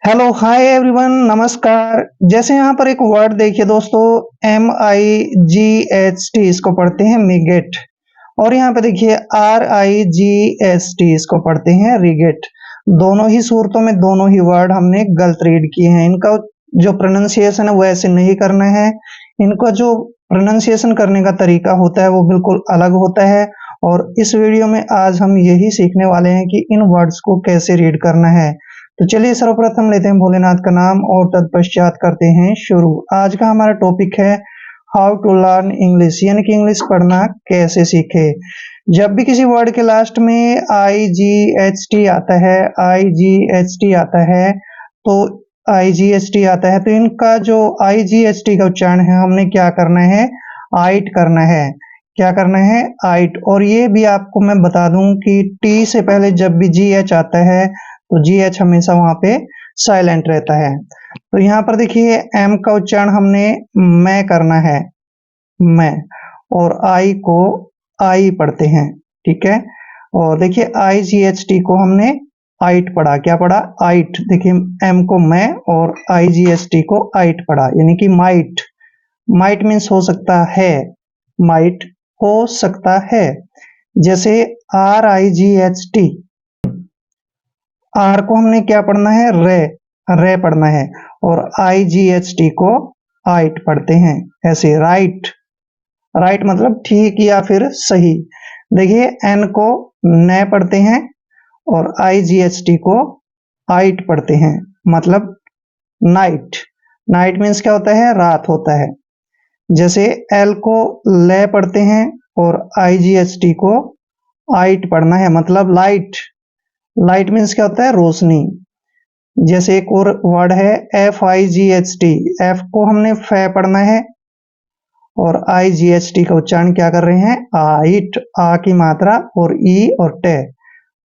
Hello hi everyone नमस्कार। जैसे यहाँ पर एक वर्ड देखिए दोस्तों, MIGHT इसको पढ़ते हैं मिगेट। और यहाँ पे देखिए RIGST इसको पढ़ते हैं रिगेट। दोनों ही सूरतों में दोनों ही वर्ड हमने गलत रीड किए हैं। इनका जो प्रोनाउंसिएशन है वो ऐसे नहीं करना है। इनका जो प्रोनाउंसिएशन करने का तरीका होता है वो बिल्कुल अलग होता है। और इस वीडियो में आज हम यही सीखने वाले हैं कि इन वर्ड्स को कैसे रीड करना है। तो चलिए सर्वप्रथम लेते हैं भोलेनाथ का नाम और तत्पश्चात करते हैं शुरू। आज का हमारा टॉपिक है हाउ टू लर्न इंग्लिश, यानी कि इंग्लिश पढ़ना कैसे सीखे। जब भी किसी वर्ड के लास्ट में IGHT आता है, IGHT आता है तो IGHT आता है तो इनका जो IGHT का उच्चारण है हमने क्या करना है, आइट करना है। क्या करना है, आइट। और ये भी आपको मैं बता दूं कि टी से पहले जब भी GH आता है तो GH हमेशा वहां पे साइलेंट रहता है। तो यहाँ पर देखिए M का उच्चारण हमने मैं करना है, मैं। और I को आई पढ़ते हैं, ठीक है। और देखिए IGHT को हमने आइट पढ़ा। क्या पढ़ा, आइट। देखिए M को मैं और IGHT को आइट पढ़ा, यानी कि माइट। माइट मीन्स हो सकता है, माइट हो सकता है। जैसे RIGHT, आर को हमने क्या पढ़ना है, रे, रे पढ़ना है। और IGHT को आइट पढ़ते हैं, ऐसे राइट। राइट मतलब ठीक या फिर सही। देखिए एन को न पढ़ते हैं और IGHT को आइट पढ़ते हैं, मतलब नाइट। नाइट मीन्स क्या होता है, रात होता है। जैसे एल को ले पढ़ते हैं और IGHT को आइट पढ़ना है, मतलब लाइट। लाइट मीन्स क्या होता है, रोशनी। जैसे एक और वर्ड है FIGHT, एफ को हमने फे पढ़ना है और IGHT का उच्चारण क्या कर रहे हैं, आइट। आ की मात्रा और ई और टे।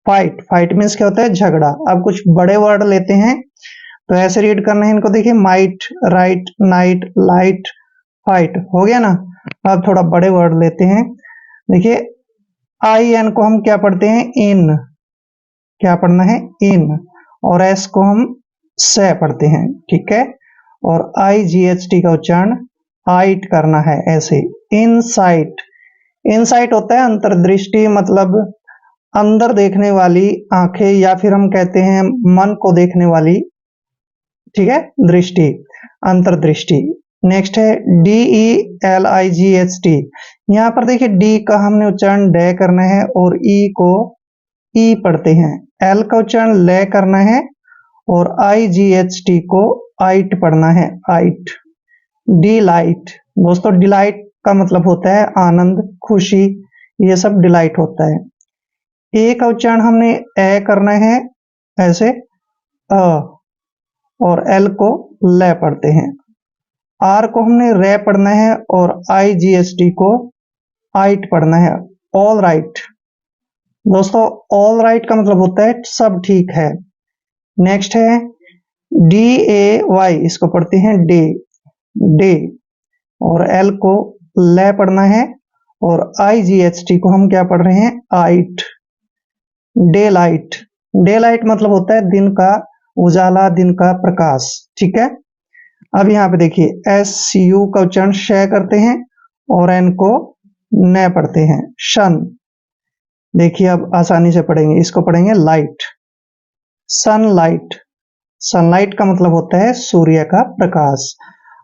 फाइट, फाइट मीन्स क्या होता है, झगड़ा। अब कुछ बड़े वर्ड लेते हैं तो ऐसे रीड करना है इनको। देखिए might, right, night, light, fight, हो गया ना। अब थोड़ा बड़े वर्ड लेते हैं। देखिए IN को हम क्या पढ़ते हैं, इन। क्या पढ़ना है, इन। और एस को हम से पढ़ते हैं, ठीक है। और IGHT का उच्चारण आइट करना है, ऐसे। इनसाइट, इनसाइट होता है अंतर्दृष्टि, मतलब अंदर देखने वाली आंखें, या फिर हम कहते हैं मन को देखने वाली, ठीक है, दृष्टि, अंतर्दृष्टि। नेक्स्ट है DELIGHT। यहाँ पर देखिए डी का हमने उच्चारण डे करना है और ई को ई पढ़ते हैं। एल का उच्चारण ले करना है और IGHT को आइट पढ़ना है, आइट। डिलाइट, दोस्तों डिलाइट का मतलब होता है आनंद, खुशी, ये सब डिलाइट होता है। ए का उच्चारण हमने ए करना है, ऐसे अ। और एल को ले पढ़ते हैं। आर को हमने रे पढ़ना है और IGHT को आइट पढ़ना है, ऑल राइट। दोस्तों ऑल राइट का मतलब होता है सब ठीक है। नेक्स्ट है DAY, इसको पढ़ते हैं डे, डे। और एल को ले पढ़ना है और IGHT को हम क्या पढ़ रहे हैं, आइट। डे लाइट, डे लाइट मतलब होता है दिन का उजाला, दिन का प्रकाश, ठीक है। अब यहाँ पे देखिए SU का उच्चारण श करते हैं और एन को न पढ़ते हैं, शन। देखिए अब आसानी से पढ़ेंगे, इसको पढ़ेंगे लाइट, सनलाइट। सनलाइट का मतलब होता है सूर्य का प्रकाश।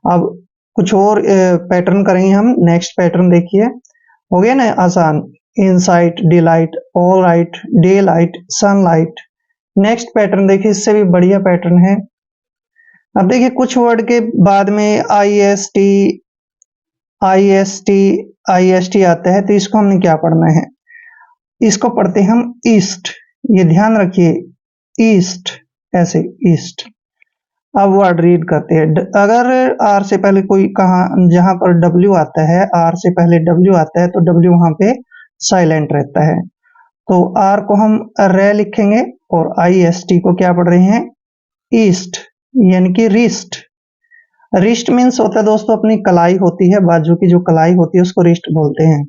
अब कुछ और पैटर्न करेंगे हम। नेक्स्ट पैटर्न देखिए, हो गया ना आसान। Insight, delight, all right, day light, sunlight. Next pattern देखिए, इससे भी बढ़िया पैटर्न है। अब देखिए कुछ वर्ड के बाद में IST, IST आता है तो इसको हमने क्या पढ़ना है, इसको पढ़ते हैं हम ईस्ट। ये ध्यान रखिए, ईस्ट, ऐसे ईस्ट। अब वर्ड रीड करते हैं। अगर आर से पहले कोई कहा, जहां पर W आता है, आर से पहले W आता है तो W वहां पे साइलेंट रहता है। तो आर को हम रे लिखेंगे और IST को क्या पढ़ रहे हैं, ईस्ट, यानी कि रिस्ट। रिस्ट मीन्स होता है दोस्तों अपनी कलाई होती है, बाजू की जो कलाई होती है उसको रिस्ट बोलते हैं।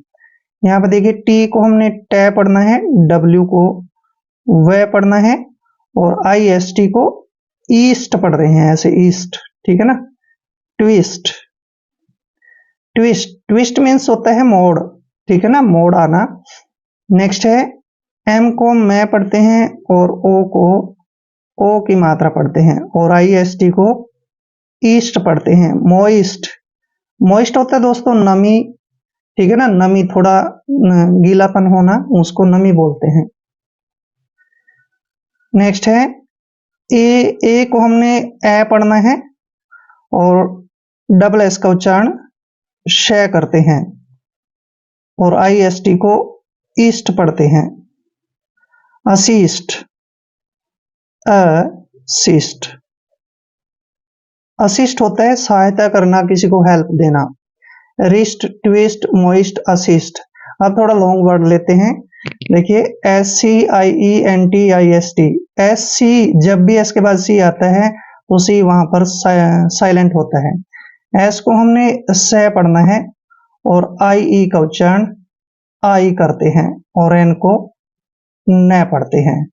यहाँ पे देखिए टी को हमने टे पढ़ना है, W को वे पढ़ना है और IST को ईस्ट पढ़ रहे हैं, ऐसे ईस्ट, ठीक है ना। ट्विस्ट, ट्विस्ट, ट्विस्ट मीन्स होता है मोड़, ठीक है ना, मोड़ आना। नेक्स्ट है एम को मैं पढ़ते हैं और ओ को ओ की मात्रा पढ़ते हैं, और आई एस टी को ईस्ट पढ़ते हैं। मोइस्ट, मोइस्ट होता है दोस्तों नमी, ठीक है ना, नमी, थोड़ा गीलापन होना, उसको नमी बोलते हैं। नेक्स्ट है ए को हमने ए पढ़ना है और डबल एस का उच्चारण श करते हैं, और आई एस टी को ईस्ट पढ़ते हैं। असिस्ट, असिस्ट, असिस्ट होता है सहायता करना, किसी को हेल्प देना। Wrist, twist, moist, assist. अब थोड़ा लॉन्ग वर्ड लेते हैं, देखिए SCIENTIST। एस सी, जब भी एस के बाद सी आता है तो सी वहां पर साइलेंट होता है। एस को हमने स पढ़ना है और आई ई का उच्चारण आई करते हैं, और एन को न पढ़ते हैं,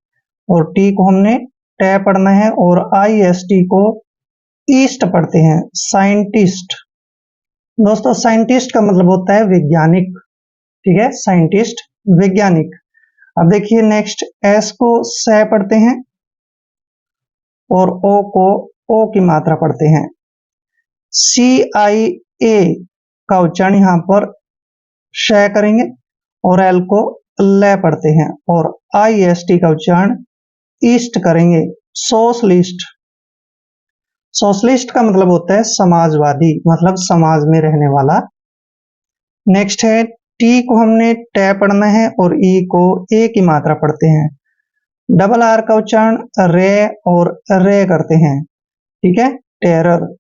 और टी को हमने ट पढ़ना है और आई एस टी को ईस्ट पढ़ते हैं। साइंटिस्ट, दोस्तों साइंटिस्ट का मतलब होता है वैज्ञानिक, ठीक है, साइंटिस्ट वैज्ञानिक। अब देखिए नेक्स्ट, एस को स पढ़ते हैं और ओ को ओ की मात्रा पढ़ते हैं। CIA का उच्चारण यहां पर श करेंगे और एल को ल पढ़ते हैं, और IST का उच्चारण ईस्ट करेंगे। सोशलिस्ट, सोशलिस्ट का मतलब होता है समाजवादी, मतलब समाज में रहने वाला। नेक्स्ट है टी को हमने ट पढ़ना है और ई को ए की मात्रा पढ़ते हैं। डबल आर का उच्चारण रे और रे करते हैं, ठीक है, टेरर।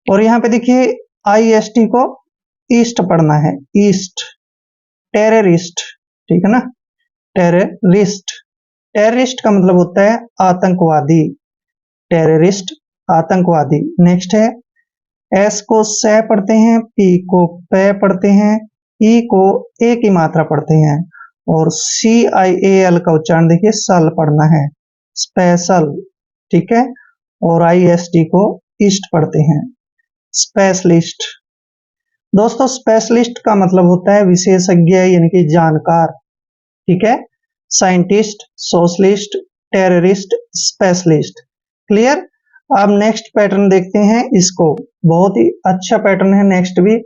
और यहाँ पे देखिए IST को ईस्ट पढ़ना है, ईस्ट, टेररिस्ट, ठीक है ना, टेररिस्ट। टेररिस्ट का मतलब होता है आतंकवादी, टेररिस्ट, आतंकवादी। नेक्स्ट है एस को स पढ़ते हैं, पी को प पढ़ते हैं, ई को ए की मात्रा पढ़ते हैं, और CIAL का उच्चारण देखिए सल पढ़ना है, स्पेशल, ठीक है, और IST को ईस्ट पढ़ते हैं। स्पेशलिस्ट, दोस्तों स्पेशलिस्ट का मतलब होता है विशेषज्ञ यानी कि जानकार, ठीक है। Scientist, socialist, terrorist, specialist, clear. अब नेक्स्ट पैटर्न देखते हैं, इसको बहुत ही अच्छा पैटर्न है नेक्स्ट भी।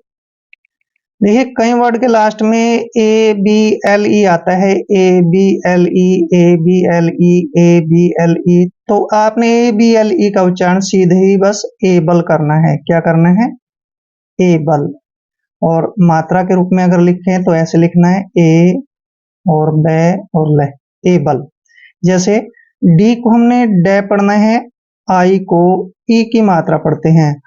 देखिए कई वर्ड के लास्ट में ABLE आता है, ABLE, ABLE, ABLE, तो आपने ABLE का उच्चारण सीधे ही बस एबल करना है। क्या करना है? एबल। और मात्रा के रूप में अगर लिखें तो ऐसे लिखना है ए और ब और ल, एबल। जैसे डी को हमने ड पढ़ना है, आई को ई की मात्रा पढ़ते हैं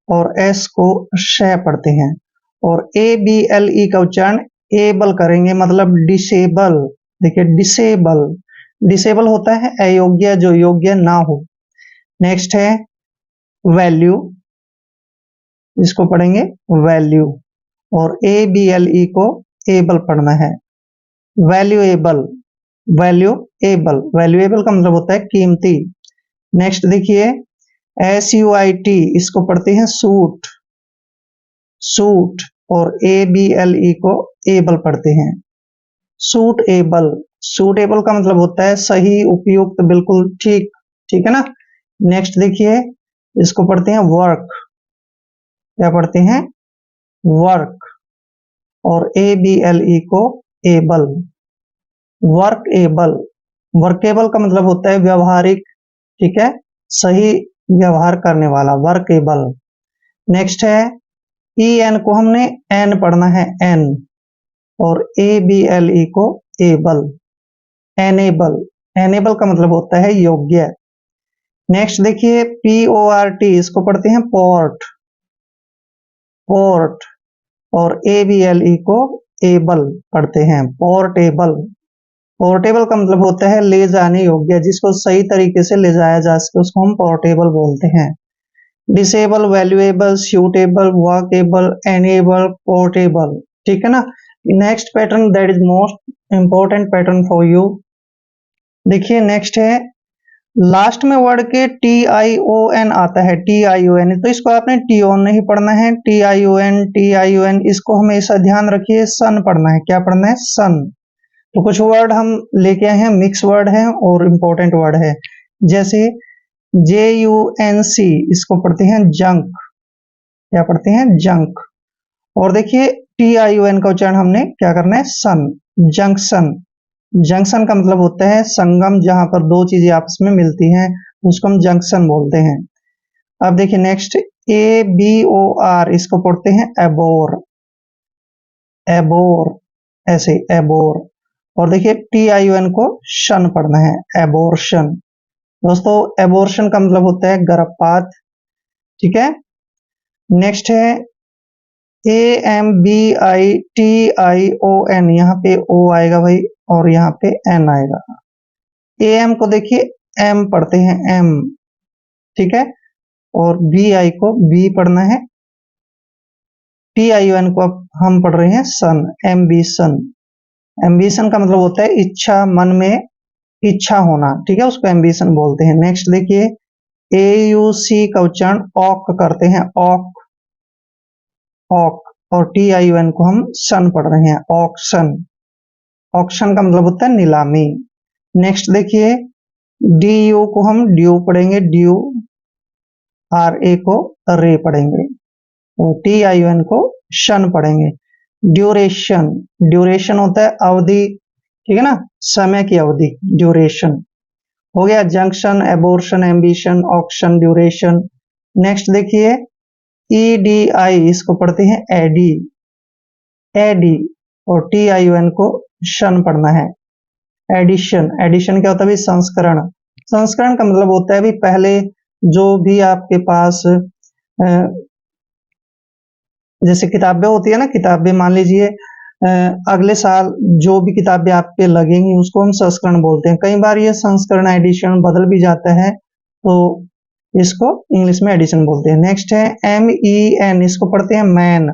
और एस को श पढ़ते हैं, और ABLE का उच्चारण एबल करेंगे, मतलब डिसेबल। देखिए डिसेबल, डिसेबल होता है अयोग्य, जो योग्य ना हो। नेक्स्ट है वैल्यू, इसको पढ़ेंगे वैल्यू, और ABLE को एबल पढ़ना है, वैल्यूएबल, वैल्यूएबल। वैल्यूएबल का मतलब होता है कीमती। नेक्स्ट देखिए SUIT, इसको पढ़ते हैं सूट, सूट, और ABLE को एबल पढ़ते हैं, सूट एबल। सूटेबल का मतलब होता है सही, उपयुक्त, बिल्कुल ठीक, ठीक है ना। नेक्स्ट देखिए इसको पढ़ते हैं वर्क, क्या पढ़ते हैं? वर्क, और ABLE को एबल, वर्क एबल। वर्केबल का मतलब होता है व्यवहारिक, ठीक है, सही व्यवहार करने वाला, वर्केबल। नेक्स्ट है EN को हमने एन पढ़ना है, एन, और ABLE को एबल, एनेबल। एनेबल का मतलब होता है योग्य। नेक्स्ट देखिए PORT, इसको पढ़ते हैं पोर्ट, पोर्ट, और ABLE को एबल पढ़ते हैं, पोर्टेबल। पोर्टेबल का मतलब होता है ले जाने योग्य, जिसको सही तरीके से ले जाया जा सके उसको हम पोर्टेबल बोलते हैं। Disable, valuable, suitable, workable, enable, portable, ठीक है ना। Next pattern that is most important pattern for you. देखिए नेक्स्ट है लास्ट में वर्ड के TION आता है, TION, तो इसको आपने TON नहीं पढ़ना है, TION इसको हमेशा ध्यान रखिए, सन पढ़ना है। क्या पढ़ना है? सन। तो कुछ वर्ड हम लेके आए हैं, मिक्स वर्ड है और इंपॉर्टेंट वर्ड है, जैसे JUNC, इसको पढ़ते हैं जंक। क्या पढ़ते हैं? जंक। और देखिए TION का उच्चारण हमने क्या करना है? सन। जंक्शन। जंक्शन का मतलब होता है संगम, जहां पर दो चीजें आपस में मिलती हैं, उसको हम जंक्शन बोलते हैं। अब देखिए नेक्स्ट, ABOR, इसको पढ़ते हैं एबोर। एबोर, ऐसे एबोर। और देखिए TION को शन पढ़ना है, एबोर्शन। दोस्तों एबोर्शन का मतलब होता है गर्भपात। ठीक है। नेक्स्ट है AMBITION, यहाँ पे O आएगा भाई और यहाँ पे N आएगा। AM को देखिए M पढ़ते हैं, M। ठीक है। और BI को B पढ़ना है। TION को अब हम पढ़ रहे हैं सन, एम्बिशन। एम्बिशन का मतलब होता है इच्छा, मन में इच्छा होना। ठीक है, उसको एम्बिशन बोलते हैं। नेक्स्ट देखिए AUC का उच्चारण ऑक करते हैं, ऑक, ऑक। और TION को हम सन पढ़ रहे हैं, ऑक्शन। ऑक्शन का मतलब होता है नीलामी। नेक्स्ट देखिए DU को हम ड्यू पढ़ेंगे, ड्यू। RA को रे पढ़ेंगे। और TION को शन पढ़ेंगे, ड्यूरेशन। ड्यूरेशन होता है अवधि, ठीक है ना, समय की अवधि, ड्यूरेशन। हो गया junction, abortion, ambition, auction, duration. Next देखिए EDI, इसको पढ़ते हैं एडी, एडी। और TION को शन पढ़ना है, एडिशन। एडिशन क्या होता है? संस्करण। संस्करण का मतलब होता है भी पहले जो भी आपके पास जैसे किताबें होती है ना, किताबें मान लीजिए अगले साल जो भी किताबें आप पे लगेंगी उसको हम संस्करण बोलते हैं। कई बार ये संस्करण, एडिशन बदल भी जाता है, तो इसको इंग्लिश में एडिशन बोलते हैं। नेक्स्ट है MEN, इसको पढ़ते हैं मैन।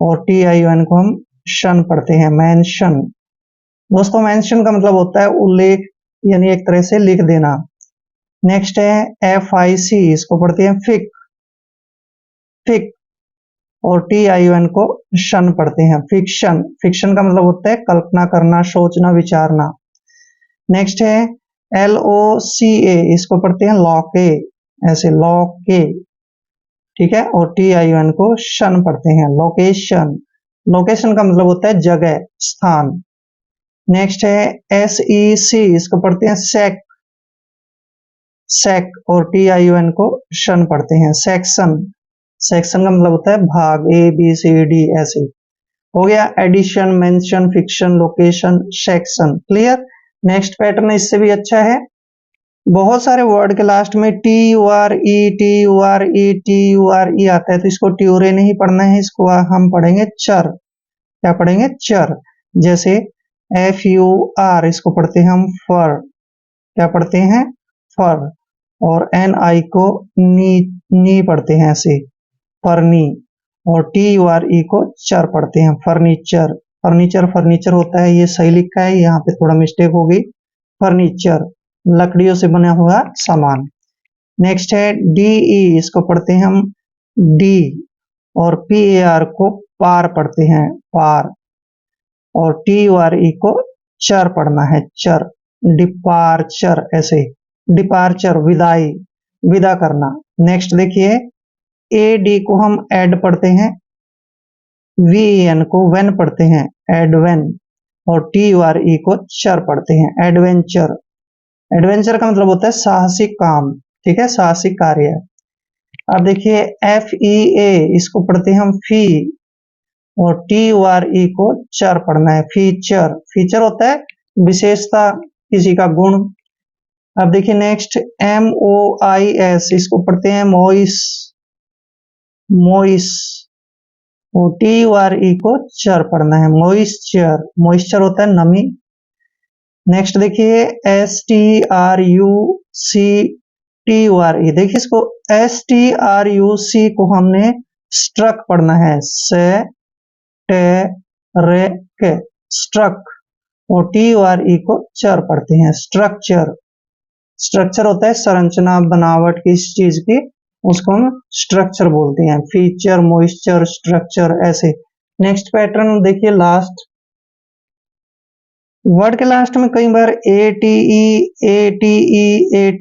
और TION को हम शन पढ़ते हैं, मेंशन। दोस्तों मेंशन का मतलब होता है उल्लेख, यानी एक तरह से लिख देना। नेक्स्ट है FIC, इसको पढ़ते हैं फिक, फिक। और TION को शन पढ़ते हैं, फिक्शन। फिक्शन का मतलब होता है कल्पना करना, सोचना, विचारना। नेक्स्ट है LOCA, इसको पढ़ते हैं लॉके, ऐसे लॉके। ठीक है। और TION को शन पढ़ते हैं, लोकेशन। लोकेशन का मतलब होता है जगह, स्थान। नेक्स्ट है SEC, इसको पढ़ते हैं सेक, सेक। और TION को शन पढ़ते हैं, सेक्शन। सेक्शन का मतलब होता है भाग, ABCD ऐसे। हो गया addition, mention, fiction, location, section. Clear. Next pattern इससे भी अच्छा है। बहुत सारे वर्ड के लास्ट में TURE आता है, तो इसको ट्यूरे नहीं पढ़ना है, इसको हम पढ़ेंगे चर। क्या पढ़ेंगे? चर। जैसे FUR, इसको पढ़ते हैं हम फर। क्या पढ़ते हैं? फर। और NI को नी पढ़ते हैं, ऐसे फर्नी। और TURE को चर पढ़ते हैं, फर्नीचर। फर्नीचर, फर्नीचर होता है, ये सही लिखा है, यहाँ पे थोड़ा मिस्टेक हो गई। फर्नीचर, लकड़ियों से बना हुआ सामान। नेक्स्ट है DE, इसको पढ़ते हैं हम डी। और PAR को पार पढ़ते हैं, पार। और TURE को चर पढ़ना है, चर। डिपार्चर, ऐसे डिपार्चर, विदाई, विदा करना। नेक्स्ट देखिए AD को हम एड पढ़ते हैं, VEN को वेन पढ़ते हैं, एडवेन। और TURE को चर पढ़ते हैं, एडवेंचर। एडवेंचर का मतलब होता है साहसिक काम। ठीक है, साहसिक कार्य। अब देखिए FEA, इसको पढ़ते हैं हम फी। और TURE को चर पढ़ना है, फीचर। फीचर होता है विशेषता, किसी का गुण। अब देखिए नेक्स्ट MOIS, इसको पढ़ते हैं मोइस, मोइस। और TURE को चर पढ़ना है, मॉइस्चर। मॉइस्चर होता है नमी। नेक्स्ट देखिए STRUCTURE, देखिए इसको STRUC को हमने स्ट्रक पढ़ना है, से टे रे के, स्ट्रक। और TURE को चर पढ़ते हैं, स्ट्रक्चर। स्ट्रक्चर होता है संरचना बनावट किसी चीज की, उसको हम स्ट्रक्चर बोलते हैं। फीचर, मॉइस्चर, स्ट्रक्चर ऐसे। नेक्स्ट पैटर्न देखिए लास्ट, वर्ड के लास्ट में कई बार ए टी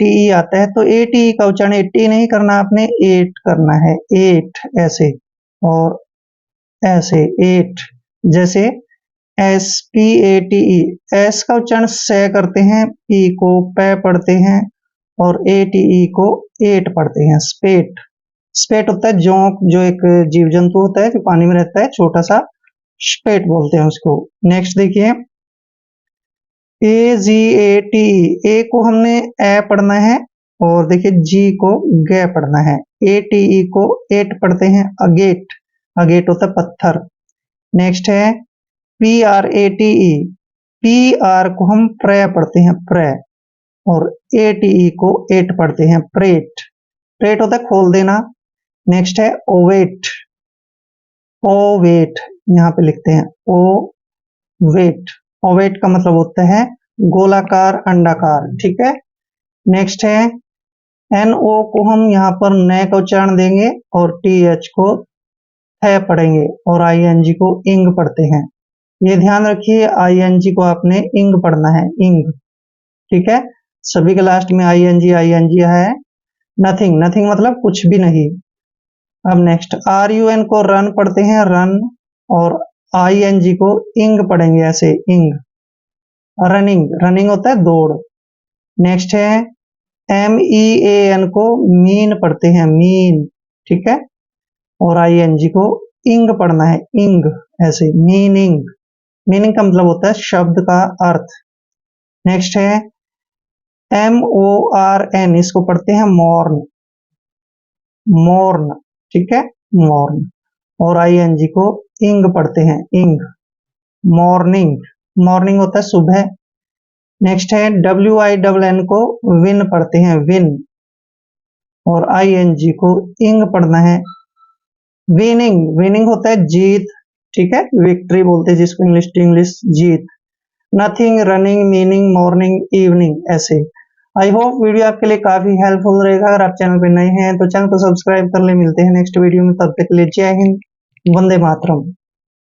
ई आता है, तो ए टी ई का उच्चारण 80 नहीं करना, आपने 8 करना है, 8 ऐसे और ऐसे 8। जैसे SPATE, एस का उच्चारण से करते हैं, पी को पे पढ़ते हैं और ATE को 8 पढ़ते हैं। स्पेट, स्पेट होता है जोंक, जो एक जीव जंतु होता है जो पानी में रहता है, छोटा सा स्पेट बोलते हैं उसको। नेक्स्ट देखिए AGATE, ए को हमने ए पढ़ना है और देखिए जी को गे पढ़ना है। ATE को 8 पढ़ते हैं, अगेट, अगेट होता है पत्थर। नेक्स्ट है PRATE, PR को हम प्रे पढ़ते हैं, प्रे, और ATE को 8 पढ़ते हैं, प्रेट, प्रेट होता है खोल देना। नेक्स्ट है ओवेट, ओवेट यहाँ पे लिखते हैं ओवेट, ओवेट का मतलब होता है गोलाकार, अंडाकार, ठीक है। नेक्स्ट है NO को हम यहाँ पर न का उच्चारण देंगे और TH को थ पढ़ेंगे और ING को इंग पढ़ते हैं। ये ध्यान रखिए ING को आपने इंग पढ़ना है, इंग, ठीक है। सभी के लास्ट में ING है। नथिंग, नथिंग मतलब कुछ भी नहीं। अब नेक्स्ट RUN को रन पढ़ते हैं, रन, और ING को इंग पढ़ेंगे ऐसे, इंग, रनिंग, रनिंग होता है दौड़। नेक्स्ट है MEAN को मीन पढ़ते हैं, मीन, ठीक है, और ING को इंग पढ़ना है, इंग ऐसे, मीनिंग, मीनिंग का मतलब होता है शब्द का अर्थ। नेक्स्ट है MORN, इसको पढ़ते हैं मॉर्न, मॉर्न, ठीक है, मॉर्न, और ING को इंग पढ़ते हैं, इंग, मॉर्निंग, मॉर्निंग होता है सुबह। नेक्स्ट है WINN को विन पढ़ते हैं, विन, और ING को इंग पढ़ना है, विनिंग, विनिंग होता है जीत, ठीक है, विक्ट्री बोलते हैं जिसको इंग्लिश टू इंग्लिश, जीत। Nothing, running, meaning, morning, evening ऐसे। आई होप वीडियो आपके लिए काफी हेल्पफुल रहेगा। अगर आप चैनल पे नए हैं तो चैनल को सब्सक्राइब कर ले। मिलते हैं नेक्स्ट वीडियो में, तब तक के लिए जय हिंद, वंदे मातरम।